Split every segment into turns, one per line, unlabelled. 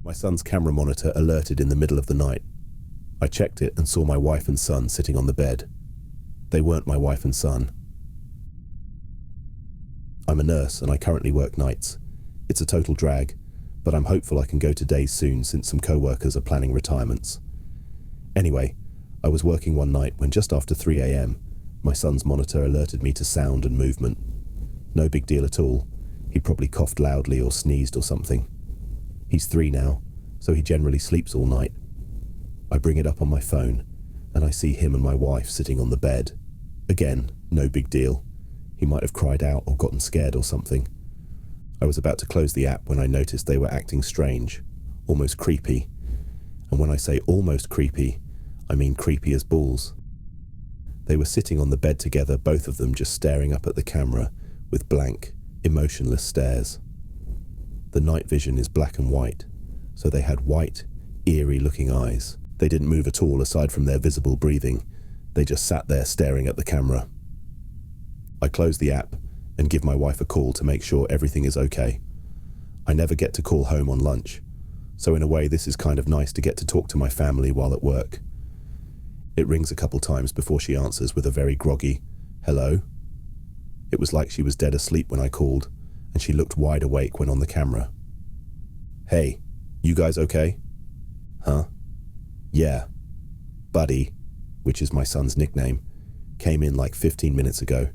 My son's camera monitor alerted in the middle of the night. I checked it and saw my wife and son sitting on the bed. They weren't my wife and son. I'm a nurse and I currently work nights. It's a total drag, but I'm hopeful I can go to days soon since some co-workers are planning retirements. Anyway, I was working one night when just after 3 a.m, my son's monitor alerted me to sound and movement. No big deal at all. He probably coughed loudly or sneezed or something. He's 3 now, so he generally sleeps all night. I bring it up on my phone, and I see him and my wife sitting on the bed. Again, no big deal. He might have cried out or gotten scared or something. I was about to close the app when I noticed they were acting strange, almost creepy. And when I say almost creepy, I mean creepy as balls. They were sitting on the bed together, both of them just staring up at the camera with blank, emotionless stares. The night vision is black and white, so they had white, eerie-looking eyes. They didn't move at all aside from their visible breathing. They just sat there staring at the camera. I close the app and give my wife a call to make sure everything is okay. I never get to call home on lunch, so in a way this is kind of nice to get to talk to my family while at work. It rings a couple times before she answers with a very groggy, "Hello?" It was like she was dead asleep when I called, and she looked wide awake when on the camera. "Hey, you guys okay?" "Huh?" "Yeah. Buddy," which is my son's nickname, came in like 15 minutes ago.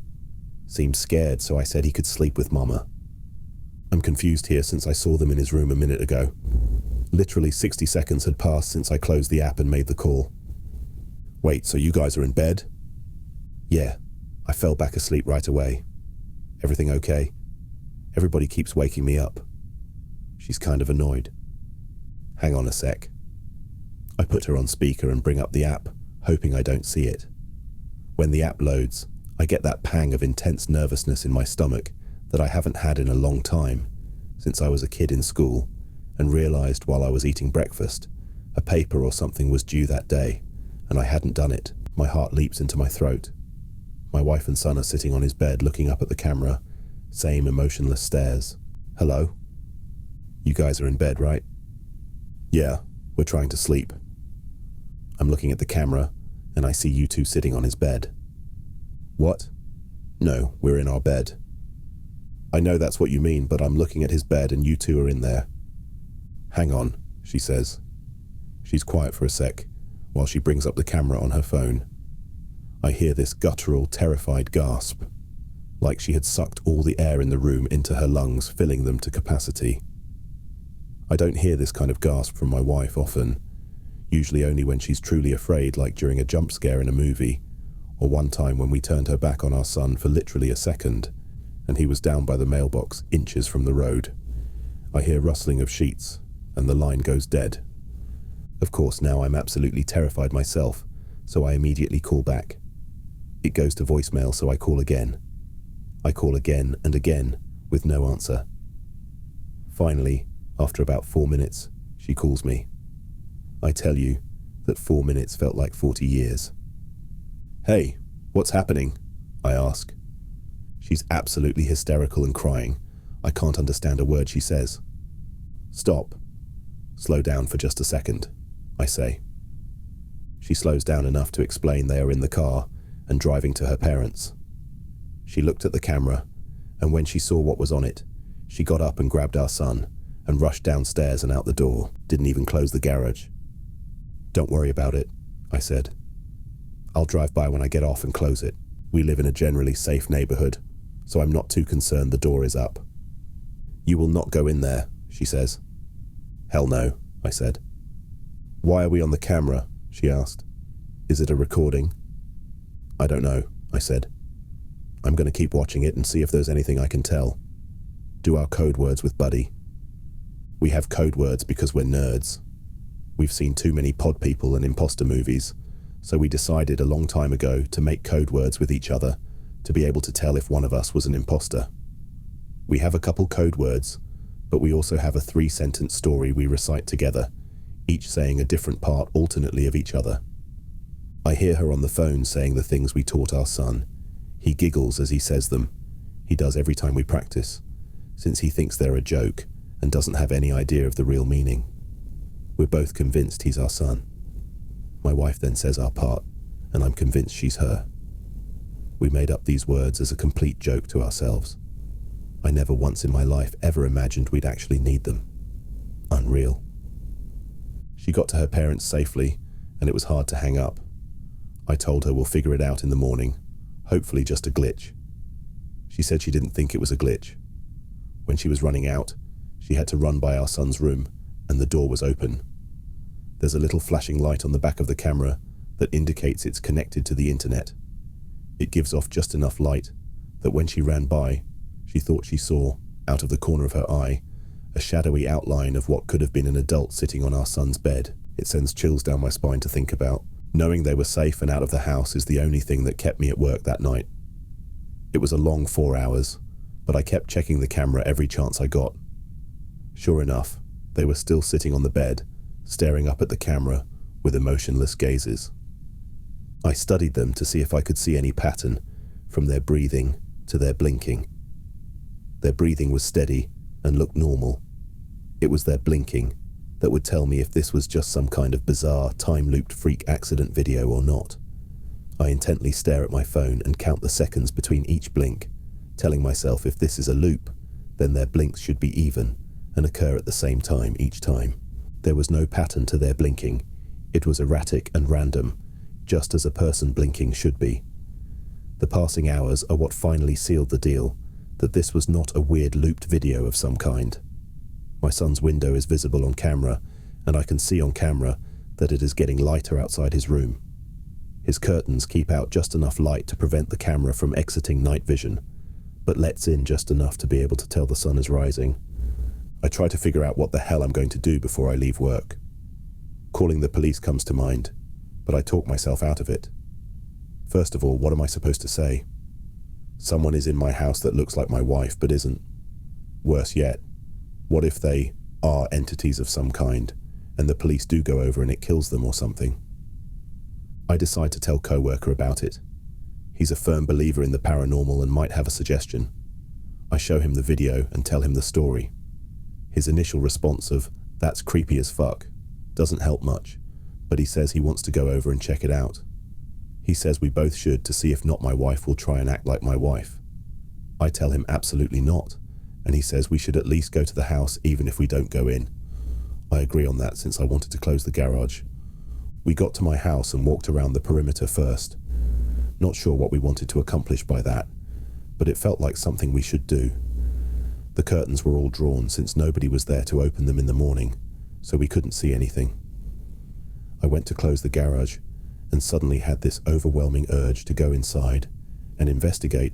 Seemed scared, so I said he could sleep with Mama. I'm confused here since I saw them in his room a minute ago. Literally 60 seconds had passed since I closed the app and made the call. "Wait, so you guys are in bed?" "Yeah, I fell back asleep right away." "Everything okay?" "Everybody keeps waking me up." She's kind of annoyed. "Hang on a sec." I put her on speaker and bring up the app, hoping I don't see it. When the app loads, I get that pang of intense nervousness in my stomach that I haven't had in a long time, since I was a kid in school, and realized while I was eating breakfast, a paper or something was due that day, and I hadn't done it. My heart leaps into my throat. My wife and son are sitting on his bed looking up at the camera, same emotionless stares. "Hello? You guys are in bed, right?" "Yeah, we're trying to sleep." I'm looking at the camera, and I see you two sitting on his bed. "What?" "No, we're in our bed." "I know that's what you mean, but I'm looking at his bed and you two are in there." "Hang on," she says. She's quiet for a sec, while she brings up the camera on her phone. I hear this guttural, terrified gasp, like she had sucked all the air in the room into her lungs, filling them to capacity. I don't hear this kind of gasp from my wife often, usually only when she's truly afraid, like during a jump scare in a movie, or one time when we turned her back on our son for literally a second, and he was down by the mailbox, inches from the road. I hear rustling of sheets, and the line goes dead. Of course, now I'm absolutely terrified myself, so I immediately call back. It goes to voicemail, so I call again. I call again and again, with no answer. Finally, after about 4 minutes, she calls me. I tell you that 4 minutes felt like 40 years. "Hey, what's happening?" I ask. She's absolutely hysterical and crying. I can't understand a word she says. "Stop. Slow down for just a second," I say. She slows down enough to explain they are in the car and driving to her parents. She looked at the camera, and when she saw what was on it, she got up and grabbed our son and rushed downstairs and out the door, didn't even close the garage. "Don't worry about it," I said. "I'll drive by when I get off and close it. We live in a generally safe neighborhood, so I'm not too concerned the door is up." "You will not go in there," she says. "Hell no," I said. "Why are we on the camera?" she asked. "Is it a recording?" "I don't know," I said. "I'm going to keep watching it and see if there's anything I can tell. Do our code words with Buddy." We have code words because we're nerds. We've seen too many pod people and imposter movies, so we decided a long time ago to make code words with each other to be able to tell if one of us was an imposter. We have a couple code words, but we also have a 3-sentence story we recite together, each saying a different part alternately of each other. I hear her on the phone saying the things we taught our son. He giggles as he says them. He does every time we practice, since he thinks they're a joke and doesn't have any idea of the real meaning. We're both convinced he's our son. My wife then says our part, and I'm convinced she's her. We made up these words as a complete joke to ourselves. I never once in my life ever imagined we'd actually need them. Unreal. She got to her parents safely, and it was hard to hang up. I told her we'll figure it out in the morning, hopefully just a glitch. She said she didn't think it was a glitch. When she was running out, she had to run by our son's room, and the door was open. There's a little flashing light on the back of the camera that indicates it's connected to the internet. It gives off just enough light that when she ran by, she thought she saw, out of the corner of her eye, a shadowy outline of what could have been an adult sitting on our son's bed. It sends chills down my spine to think about. Knowing they were safe and out of the house is the only thing that kept me at work that night. It was a long 4 hours, but I kept checking the camera every chance I got. Sure enough, they were still sitting on the bed, staring up at the camera with emotionless gazes. I studied them to see if I could see any pattern, from their breathing to their blinking. Their breathing was steady and looked normal. It was their blinking that would tell me if this was just some kind of bizarre, time-looped freak accident video or not. I intently stare at my phone and count the seconds between each blink, telling myself if this is a loop, then their blinks should be even and occur at the same time each time. There was no pattern to their blinking. It was erratic and random, just as a person blinking should be. The passing hours are what finally sealed the deal, that this was not a weird looped video of some kind. My son's window is visible on camera, and I can see on camera that it is getting lighter outside his room. His curtains keep out just enough light to prevent the camera from exiting night vision, but lets in just enough to be able to tell the sun is rising. I try to figure out what the hell I'm going to do before I leave work. Calling the police comes to mind, but I talk myself out of it. First of all, what am I supposed to say? Someone is in my house that looks like my wife but isn't. Worse yet, what if they are entities of some kind, and the police do go over and it kills them or something? I decide to tell coworker about it. He's a firm believer in the paranormal and might have a suggestion. I show him the video and tell him the story. His initial response of, "That's creepy as fuck," doesn't help much, but he says he wants to go over and check it out. He says we both should to see if not my wife will try and act like my wife. I tell him absolutely not, and he says we should at least go to the house even if we don't go in. I agree on that since I wanted to close the garage. We got to my house and walked around the perimeter first. Not sure what we wanted to accomplish by that, but it felt like something we should do. The curtains were all drawn since nobody was there to open them in the morning, so we couldn't see anything. I went to close the garage and suddenly had this overwhelming urge to go inside and investigate.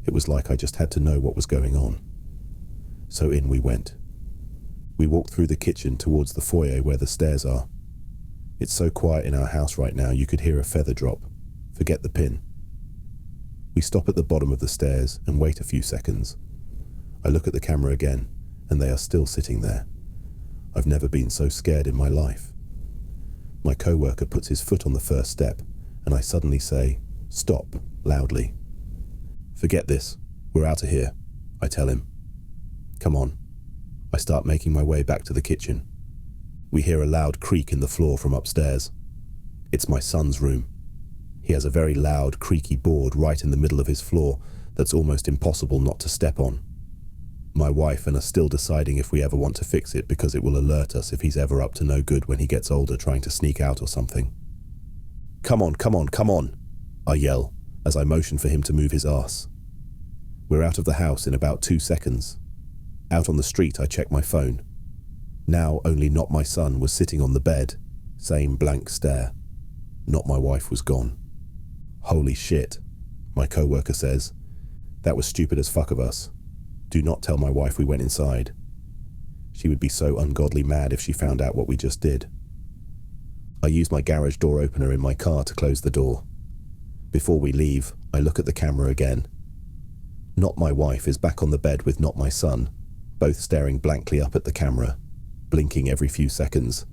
It was like I just had to know what was going on. So in we went. We walked through the kitchen towards the foyer where the stairs are. It's so quiet in our house right now you could hear a feather drop. Forget the pin. We stop at the bottom of the stairs and wait a few seconds. I look at the camera again, and they are still sitting there. I've never been so scared in my life. My coworker puts his foot on the first step, and I suddenly say, "Stop," loudly. "Forget this. We're out of here," I tell him. "Come on." I start making my way back to the kitchen. We hear a loud creak in the floor from upstairs. It's my son's room. He has a very loud, creaky board right in the middle of his floor that's almost impossible not to step on. My wife and are still deciding if we ever want to fix it because it will alert us if he's ever up to no good when he gets older trying to sneak out or something. "Come on, come on, come on," I yell as I motion for him to move his arse. We're out of the house in about 2 seconds. Out on the street, I check my phone. Now only Not My Son was sitting on the bed, same blank stare. Not My Wife was gone. "Holy shit," my coworker says. "That was stupid as fuck of us. Do not tell my wife we went inside. She would be so ungodly mad if she found out what we just did." I use my garage door opener in my car to close the door. Before we leave, I look at the camera again. Not My Wife is back on the bed with Not My Son, both staring blankly up at the camera, blinking every few seconds.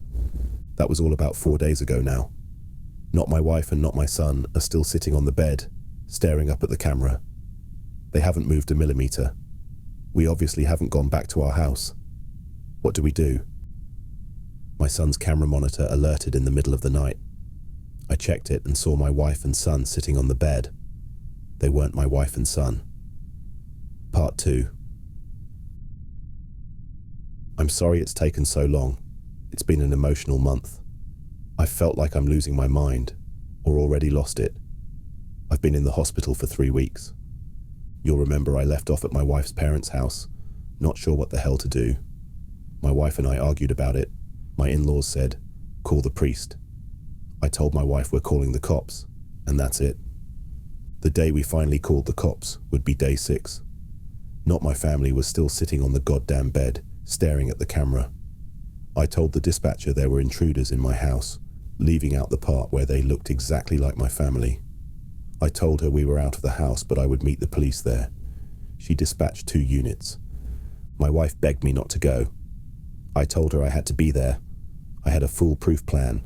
That was all about 4 days ago now. Not My Wife and Not My Son are still sitting on the bed, staring up at the camera. They haven't moved a millimeter. We obviously haven't gone back to our house. What do we do? My son's camera monitor alerted in the middle of the night. I checked it and saw my wife and son sitting on the bed. They weren't my wife and son. Part 2. I'm sorry it's taken so long. It's been an emotional month. I felt like I'm losing my mind, or already lost it. I've been in the hospital for 3 weeks. You'll remember I left off at my wife's parents' house, not sure what the hell to do. My wife and I argued about it. My in-laws said, "Call the priest." I told my wife we're calling the cops, and that's it. The day we finally called the cops would be day 6. Not my family was still sitting on the goddamn bed, staring at the camera. I told the dispatcher there were intruders in my house, leaving out the part where they looked exactly like my family. I told her we were out of the house, but I would meet the police there. She dispatched 2 units. My wife begged me not to go. I told her I had to be there. I had a foolproof plan.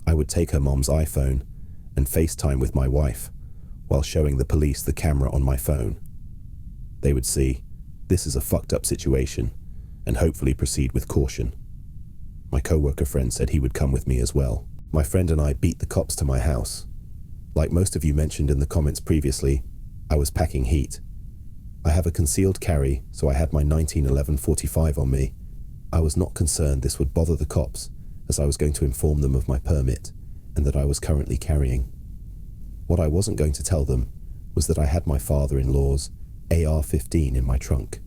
I would take her mom's iPhone and FaceTime with my wife while showing the police the camera on my phone. They would see, this is a fucked up situation, and hopefully proceed with caution. My co-worker friend said he would come with me as well. My friend and I beat the cops to my house. Like most of you mentioned in the comments previously, I was packing heat. I have a concealed carry, so I had my 1911-45 on me. I was not concerned this would bother the cops, as I was going to inform them of my permit and that I was currently carrying. What I wasn't going to tell them was that I had my father-in-law's AR-15 in my trunk.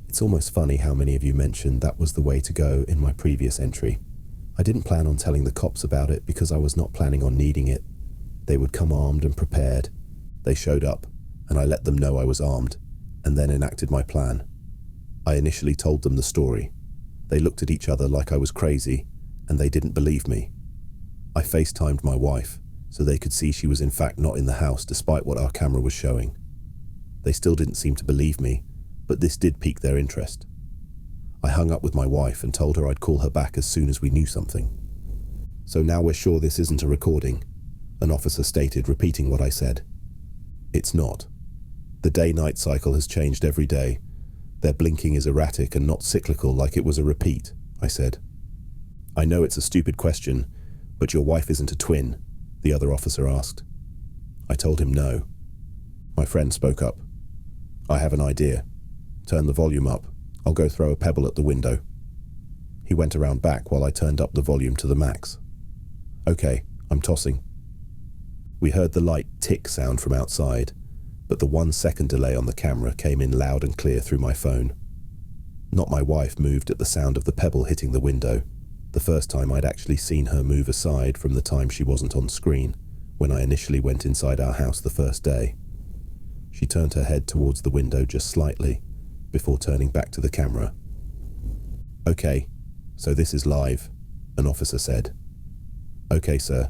It's almost funny how many of you mentioned that was the way to go in my previous entry. I didn't plan on telling the cops about it because I was not planning on needing it. They would come armed and prepared. They showed up, and I let them know I was armed, and then enacted my plan. I initially told them the story. They looked at each other like I was crazy, and they didn't believe me. I FaceTimed my wife, so they could see she was in fact not in the house despite what our camera was showing. They still didn't seem to believe me, but this did pique their interest. I hung up with my wife and told her I'd call her back as soon as we knew something. "So now we're sure this isn't a recording," an officer stated, repeating what I said. "It's not. The day-night cycle has changed every day. Their blinking is erratic and not cyclical like it was a repeat," I said. "I know it's a stupid question, but your wife isn't a twin?" the other officer asked. I told him no. My friend spoke up. "I have an idea. Turn the volume up. I'll go throw a pebble at the window." He went around back while I turned up the volume to the max. "Okay, I'm tossing." We heard the light tick sound from outside, but the 1-second delay on the camera came in loud and clear through my phone. Not my wife moved at the sound of the pebble hitting the window, the first time I'd actually seen her move aside from the time she wasn't on screen, when I initially went inside our house the first day. She turned her head towards the window just slightly, before turning back to the camera. "Okay, so this is live," an officer said. "Okay, sir.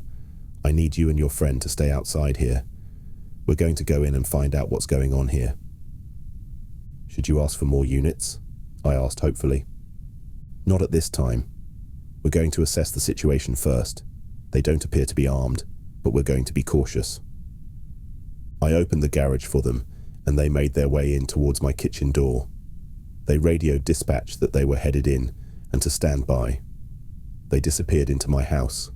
I need you and your friend to stay outside here. We're going to go in and find out what's going on here." "Should you ask for more units?" I asked hopefully. "Not at this time. We're going to assess the situation first. They don't appear to be armed, but we're going to be cautious." I opened the garage for them, and they made their way in towards my kitchen door. They radioed dispatch that they were headed in and to stand by. They disappeared into my house.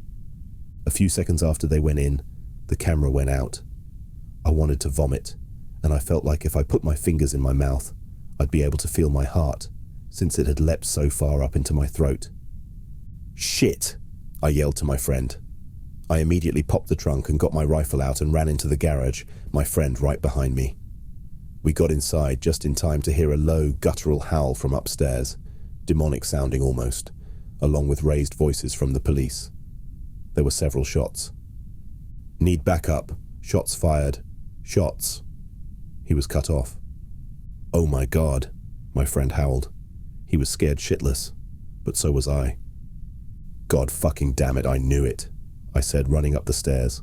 A few seconds after they went in, the camera went out. I wanted to vomit, and I felt like if I put my fingers in my mouth, I'd be able to feel my heart, since it had leapt so far up into my throat. "Shit!" I yelled to my friend. I immediately popped the trunk and got my rifle out and ran into the garage, my friend right behind me. We got inside just in time to hear a low, guttural howl from upstairs, demonic sounding almost, along with raised voices from the police. There were several shots. "Need backup. Shots fired. Shots." He was cut off. "Oh my God," my friend howled. He was scared shitless, but so was I. "God fucking damn it, I knew it," I said, running up the stairs.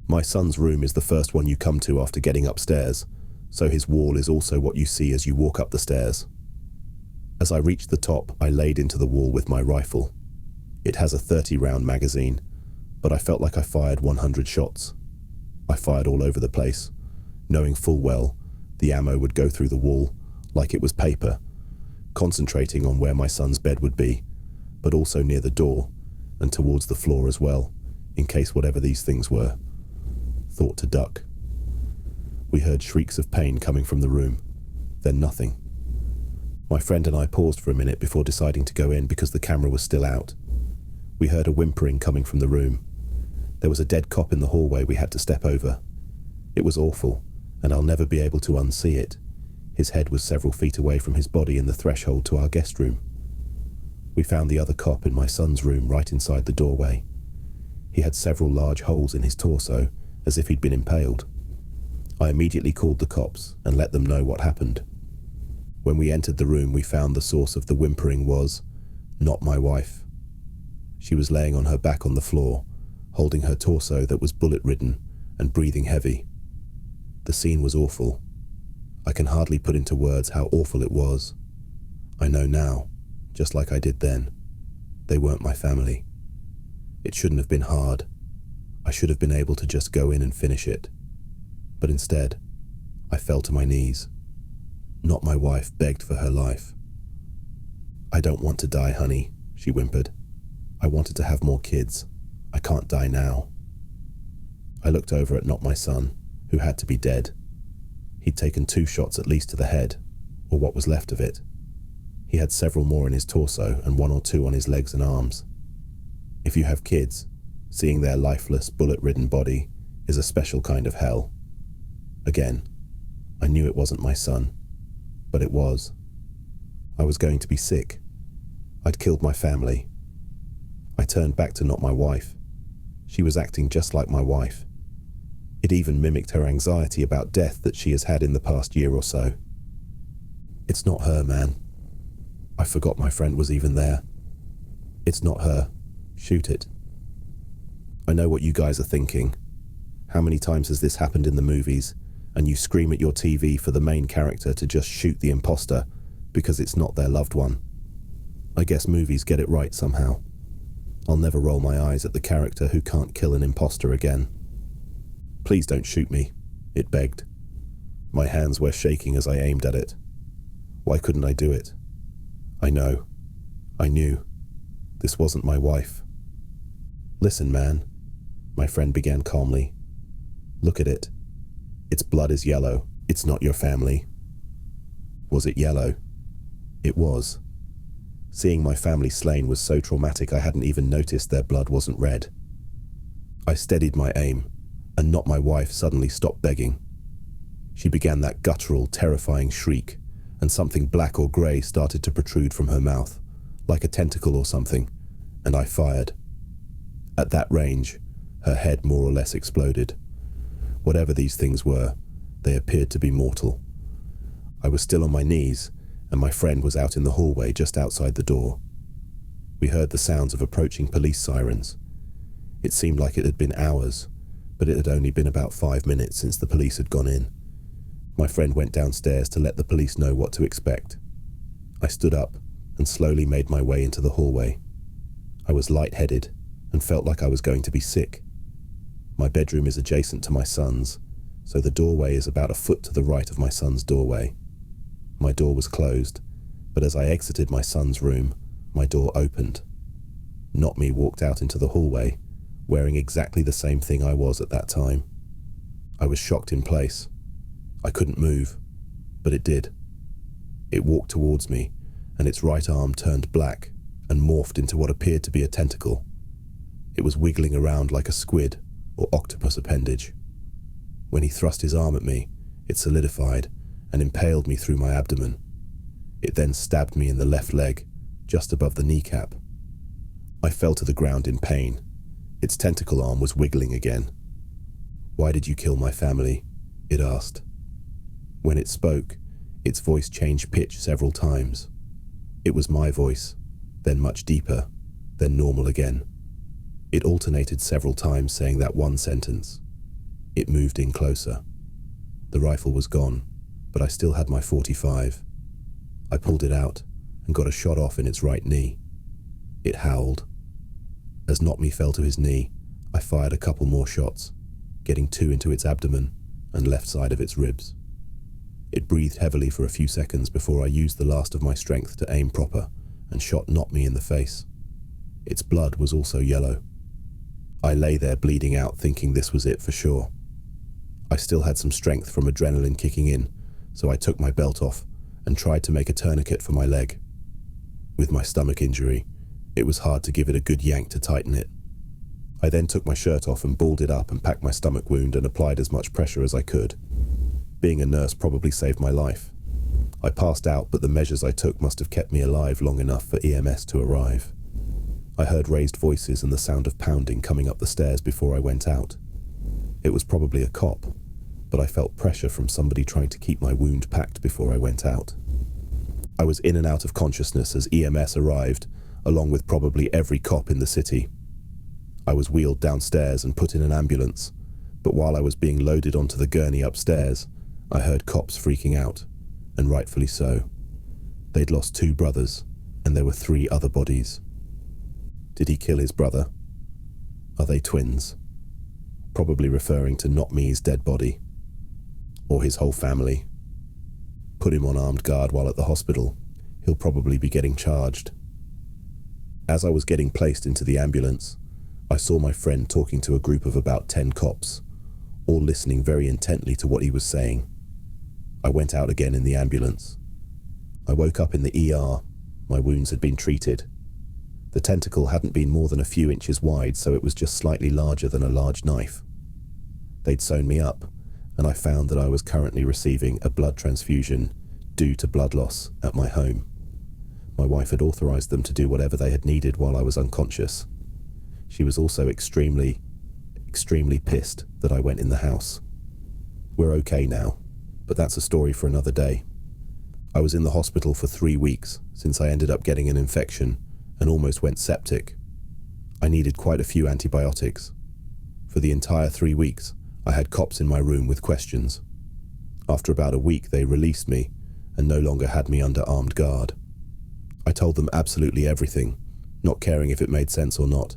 My son's room is the first one you come to after getting upstairs, so his wall is also what you see as you walk up the stairs. As I reached the top, I laid into the wall with my rifle. It has a 30-round magazine, but I felt like I fired 100 shots. I fired all over the place, knowing full well the ammo would go through the wall like it was paper, concentrating on where my son's bed would be, but also near the door and towards the floor as well, in case whatever these things were thought to duck. We heard shrieks of pain coming from the room, then nothing. My friend and I paused for a minute before deciding to go in because the camera was still out. We heard a whimpering coming from the room. There was a dead cop in the hallway we had to step over. It was awful, and I'll never be able to unsee it. His head was several feet away from his body in the threshold to our guest room. We found the other cop in my son's room right inside the doorway. He had several large holes in his torso, as if he'd been impaled. I immediately called the cops and let them know what happened. When we entered the room, we found the source of the whimpering was not my wife. She was laying on her back on the floor, holding her torso that was bullet-ridden and breathing heavy. The scene was awful. I can hardly put into words how awful it was. I know now, just like I did then, they weren't my family. It shouldn't have been hard. I should have been able to just go in and finish it. But instead, I fell to my knees. Not my wife begged for her life. "I don't want to die, honey," she whimpered. "I wanted to have more kids. I can't die now." I looked over at Not My Son, who had to be dead. He'd taken 2 shots at least to the head, or what was left of it. He had several more in his torso and 1 or 2 on his legs and arms. If you have kids, seeing their lifeless, bullet-ridden body is a special kind of hell. Again, I knew it wasn't my son, but it was. I was going to be sick. I'd killed my family. I turned back to Not My Wife. She was acting just like my wife. It even mimicked her anxiety about death that she has had in the past year or so. "It's not her, man." I forgot my friend was even there. "It's not her. Shoot it." I know what you guys are thinking. How many times has this happened in the movies, and you scream at your TV for the main character to just shoot the imposter because it's not their loved one? I guess movies get it right somehow. I'll never roll my eyes at the character who can't kill an imposter again. "Please don't shoot me," it begged. My hands were shaking as I aimed at it. Why couldn't I do it? I know. I knew. This wasn't my wife. "Listen, man," my friend began calmly. "Look at it. Its blood is yellow. It's not your family." Was it yellow? It was. Seeing my family slain was so traumatic I hadn't even noticed their blood wasn't red. I steadied my aim, and Not My Wife suddenly stopped begging. She began that guttural, terrifying shriek, and something black or grey started to protrude from her mouth, like a tentacle or something, and I fired. At that range, her head more or less exploded. Whatever these things were, they appeared to be mortal. I was still on my knees, and my friend was out in the hallway just outside the door. We heard the sounds of approaching police sirens. It seemed like it had been hours, but it had only been about 5 minutes since the police had gone in. My friend went downstairs to let the police know what to expect. I stood up and slowly made my way into the hallway. I was lightheaded and felt like I was going to be sick. My bedroom is adjacent to my son's, so the doorway is about a foot to the right of my son's doorway. My door was closed, but as I exited my son's room, my door opened. Not Me walked out into the hallway, wearing exactly the same thing I was at that time. I was shocked in place. I couldn't move, but it did. It walked towards me, and its right arm turned black and morphed into what appeared to be a tentacle. It was wiggling around like a squid or octopus appendage. When he thrust his arm at me, it solidified and impaled me through my abdomen. It then stabbed me in the left leg, just above the kneecap. I fell to the ground in pain. Its tentacle arm was wiggling again. "Why did you kill my family?" it asked. When it spoke, its voice changed pitch several times. It was my voice, then much deeper, then normal again. It alternated several times saying that one sentence. It moved in closer. The rifle was gone, but I still had my .45. I pulled it out and got a shot off in its right knee. It howled. As Not Me fell to his knee, I fired a couple more shots, getting 2 into its abdomen and left side of its ribs. It breathed heavily for a few seconds before I used the last of my strength to aim proper and shot Not Me in the face. Its blood was also yellow. I lay there bleeding out, thinking this was it for sure. I still had some strength from adrenaline kicking in, so I took my belt off and tried to make a tourniquet for my leg. With my stomach injury, it was hard to give it a good yank to tighten it. I then took my shirt off and balled it up and packed my stomach wound and applied as much pressure as I could. Being a nurse probably saved my life. I passed out, but the measures I took must have kept me alive long enough for EMS to arrive. I heard raised voices and the sound of pounding coming up the stairs before I went out. It was probably a cop, but I felt pressure from somebody trying to keep my wound packed before I went out. I was in and out of consciousness as EMS arrived, along with probably every cop in the city. I was wheeled downstairs and put in an ambulance, but while I was being loaded onto the gurney upstairs, I heard cops freaking out, and rightfully so. They'd lost 2 brothers, and there were 3 other bodies. Did he kill his brother? Are they twins? Probably referring to not me's dead body. Or his whole family. Put him on armed guard while at the hospital. He'll probably be getting charged. As I was getting placed into the ambulance, I saw my friend talking to a group of about 10 cops, all listening very intently to what he was saying. I went out again in the ambulance. I woke up in the ER. My wounds had been treated. The tentacle hadn't been more than a few inches wide, so it was just slightly larger than a large knife. They'd sewn me up, and I found that I was currently receiving a blood transfusion due to blood loss at my home. My wife had authorized them to do whatever they had needed while I was unconscious. She was also extremely pissed that I went in the house. We're okay now, but that's a story for another day. I was in the hospital for 3 weeks since I ended up getting an infection and almost went septic. I needed quite a few antibiotics. For the entire 3 weeks, I had cops in my room with questions. After about a week, they released me and no longer had me under armed guard. I told them absolutely everything, not caring if it made sense or not,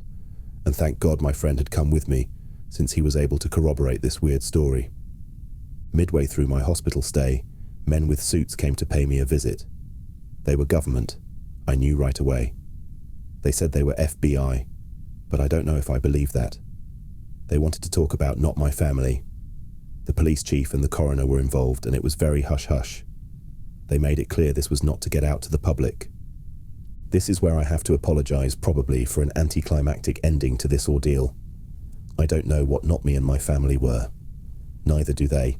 and thank God my friend had come with me, since he was able to corroborate this weird story. Midway through my hospital stay, men with suits came to pay me a visit. They were government. I knew right away. They said they were FBI, but I don't know if I believe that. They wanted to talk about not my family. The police chief and the coroner were involved, and it was very hush-hush. They made it clear this was not to get out to the public. This is where I have to apologize, probably, for an anticlimactic ending to this ordeal. I don't know what not me and my family were. Neither do they.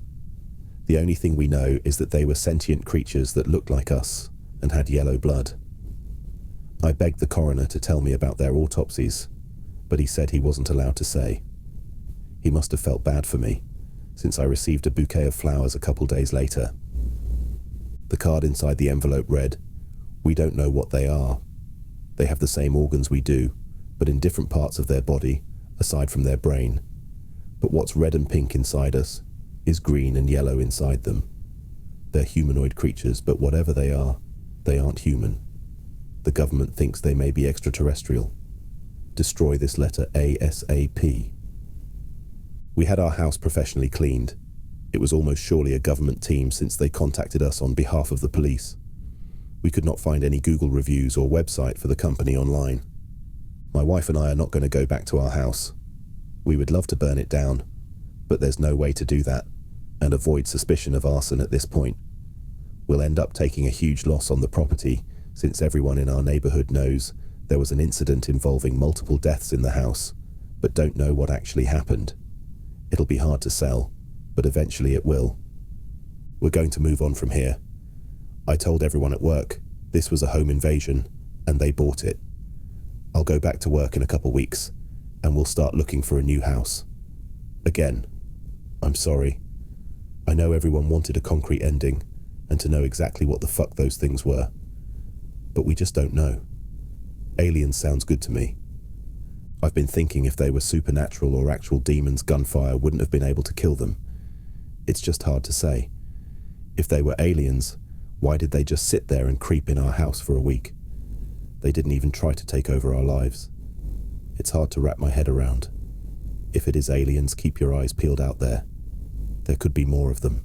The only thing we know is that they were sentient creatures that looked like us and had yellow blood. I begged the coroner to tell me about their autopsies, but he said he wasn't allowed to say. He must have felt bad for me, since I received a bouquet of flowers a couple days later. The card inside the envelope read, "We don't know what they are. They have the same organs we do, but in different parts of their body, aside from their brain. But what's red and pink inside us is green and yellow inside them. They're humanoid creatures, but whatever they are, they aren't human. The government thinks they may be extraterrestrial. Destroy this letter ASAP." We had our house professionally cleaned. It was almost surely a government team, since they contacted us on behalf of the police. We could not find any Google reviews or website for the company online. My wife and I are not going to go back to our house. We would love to burn it down, but there's no way to do that, and avoid suspicion of arson at this point. We'll end up taking a huge loss on the property, since everyone in our neighborhood knows there was an incident involving multiple deaths in the house, but don't know what actually happened. It'll be hard to sell, but eventually it will. We're going to move on from here. I told everyone at work this was a home invasion, and they bought it. I'll go back to work in a couple weeks, and we'll start looking for a new house. Again, I'm sorry. I know everyone wanted a concrete ending, and to know exactly what the fuck those things were. But we just don't know. Aliens sounds good to me. I've been thinking if they were supernatural or actual demons, gunfire wouldn't have been able to kill them. It's just hard to say. If they were aliens, why did they just sit there and creep in our house for a week? They didn't even try to take over our lives. It's hard to wrap my head around. If it is aliens, keep your eyes peeled out there. There could be more of them.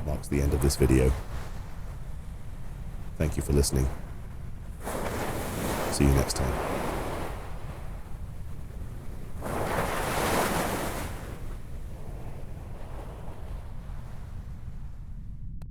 marks the end of this video. Thank you for listening. See you next time.